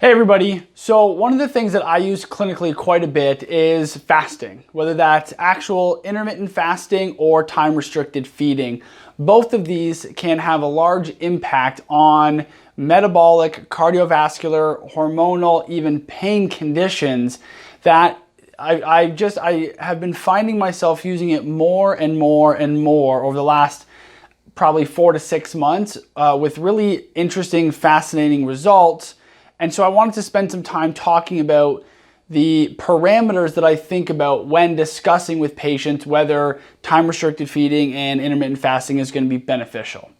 Hey everybody, so one of the things that I use clinically quite a bit is fasting, whether that's actual intermittent fasting or time-restricted feeding. Both of these can have a large impact on metabolic, cardiovascular, hormonal, even pain conditions that I have been finding myself using it more and more and more over the last probably 4 to 6 months with really interesting, fascinating results. And so I wanted to spend some time talking about the parameters that I think about when discussing with patients whether time-restricted feeding and intermittent fasting is going to be beneficial.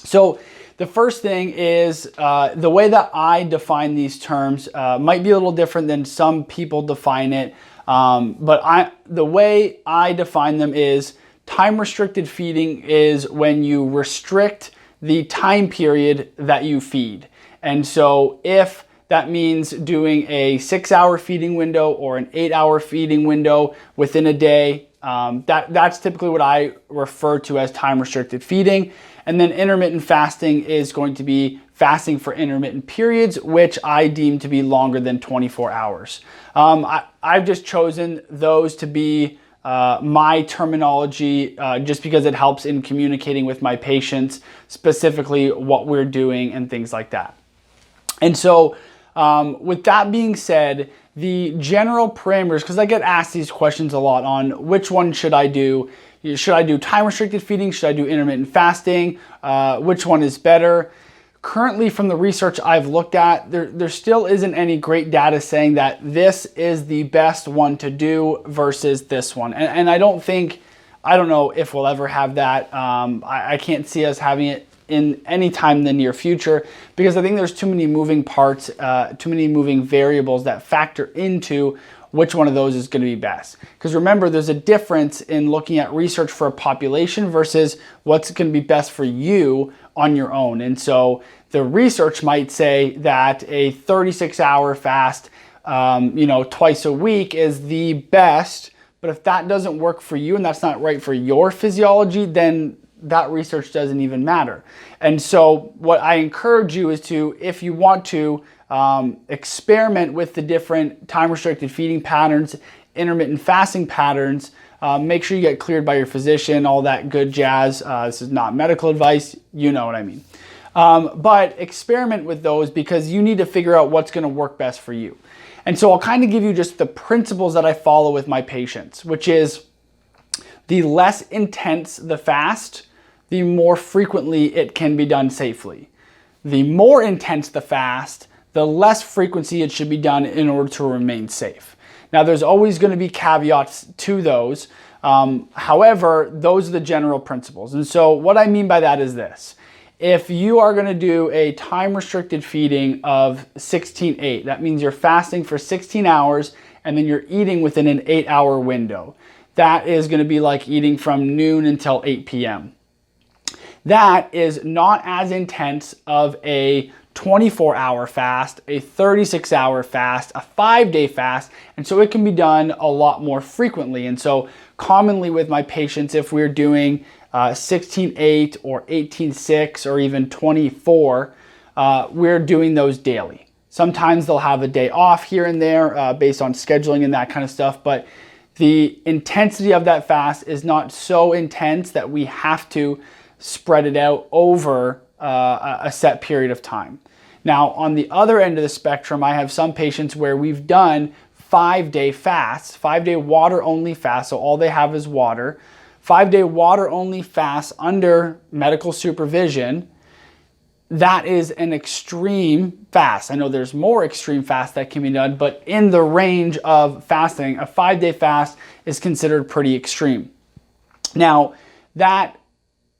So the first thing is the way that I define these terms might be a little different than some people define it. But the way I define them is time-restricted feeding is when you restrict the time period that you feed. And so if that means doing a 6-hour feeding window or an 8-hour feeding window within a day, that's typically what I refer to as time-restricted feeding. And then intermittent fasting is going to be fasting for intermittent periods, which I deem to be longer than 24 hours. I've just chosen those to be my terminology just because it helps in communicating with my patients, specifically what we're doing and things like that. And so with that being said, the general parameters, because I get asked these questions a lot on which one should I do? Should I do time-restricted feeding? Should I do intermittent fasting? Which one is better? Currently, from the research I've looked at, there still isn't any great data saying that this is the best one to do versus this one. And I don't know if we'll ever have that. I can't see us having it in any time in the near future because I think there's too many moving parts, too many moving variables that factor into which one of those is going to be best. Because remember, there's a difference in looking at research for a population versus what's going to be best for you on your own. And so the research might say that a 36-hour fast, twice a week is the best. But if that doesn't work for you and that's not right for your physiology, then that research doesn't even matter. And so what I encourage you is to, if you want to, experiment with the different time-restricted feeding patterns, intermittent fasting patterns. Make sure you get cleared by your physician, all that good jazz. This is not medical advice, you know what I mean. But experiment with those because you need to figure out what's going to work best for you. And so I'll kind of give you just the principles that I follow with my patients, which is the less intense the fast, the more frequently it can be done safely. The more intense the fast, the less frequency it should be done in order to remain safe. Now, there's always going to be caveats to those. However, those are the general principles. And so what I mean by that is this. If you are going to do a time-restricted feeding of 16-8, that means you're fasting for 16 hours and then you're eating within an 8-hour window. That is going to be like eating from noon until 8 p.m. That is not as intense of a 24-hour fast, a 36-hour fast, a 5-day fast, and so it can be done a lot more frequently. And so commonly with my patients, if we're doing 16-8 or 18-6 or even 24, we're doing those daily. Sometimes they'll have a day off here and there based on scheduling and that kind of stuff, but the intensity of that fast is not so intense that we have to spread it out over a set period of time. Now, on the other end of the spectrum, I have some patients where we've done 5-day fasts, 5-day water-only fasts, so all they have is water, 5-day water-only fasts under medical supervision. That is an extreme fast. I know there's more extreme fasts that can be done, but in the range of fasting, a 5-day fast is considered pretty extreme. Now, that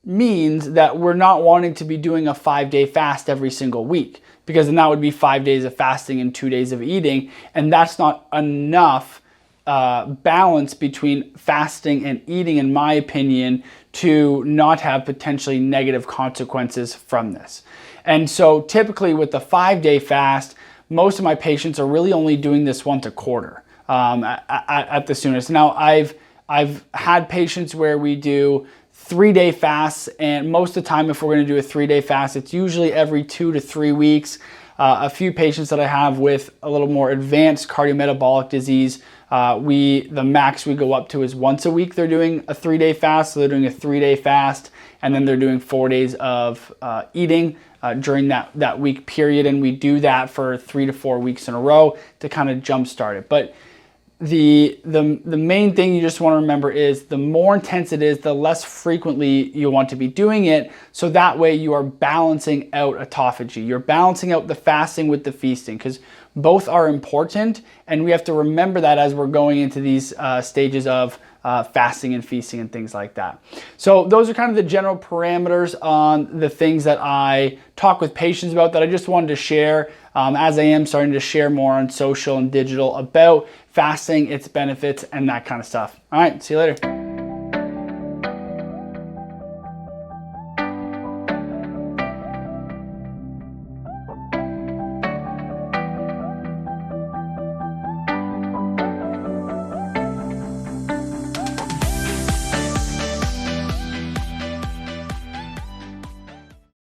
means that we're not wanting to be doing a 5-day fast every single week because then that would be 5 days of fasting and 2 days of eating, and that's not enough balance between fasting and eating, in my opinion, to not have potentially negative consequences from this. And so typically with the 5-day fast, most of my patients are really only doing this once a quarter at the soonest. Now, I've had patients where we do 3-day fasts, and most of the time if we're going to do a 3-day fast, it's usually every 2 to 3 weeks. A few patients that I have with a little more advanced cardiometabolic disease, the max we go up to is once a week they're doing a 3-day fast. So they're doing a 3-day fast, and then they're doing 4 days of eating during that week period. And we do that for 3 to 4 weeks in a row to kind of jumpstart it. But the main thing you just want to remember is the more intense it is, the less frequently you want to be doing it. So that way you are balancing out autophagy. You're balancing out the fasting with the feasting, because both are important, and we have to remember that as we're going into these stages of fasting and feasting and things like that. So those are kind of the general parameters on the things that I talk with patients about that I just wanted to share, as I am starting to share more on social and digital about fasting, its benefits, and that kind of stuff. All right, see you later.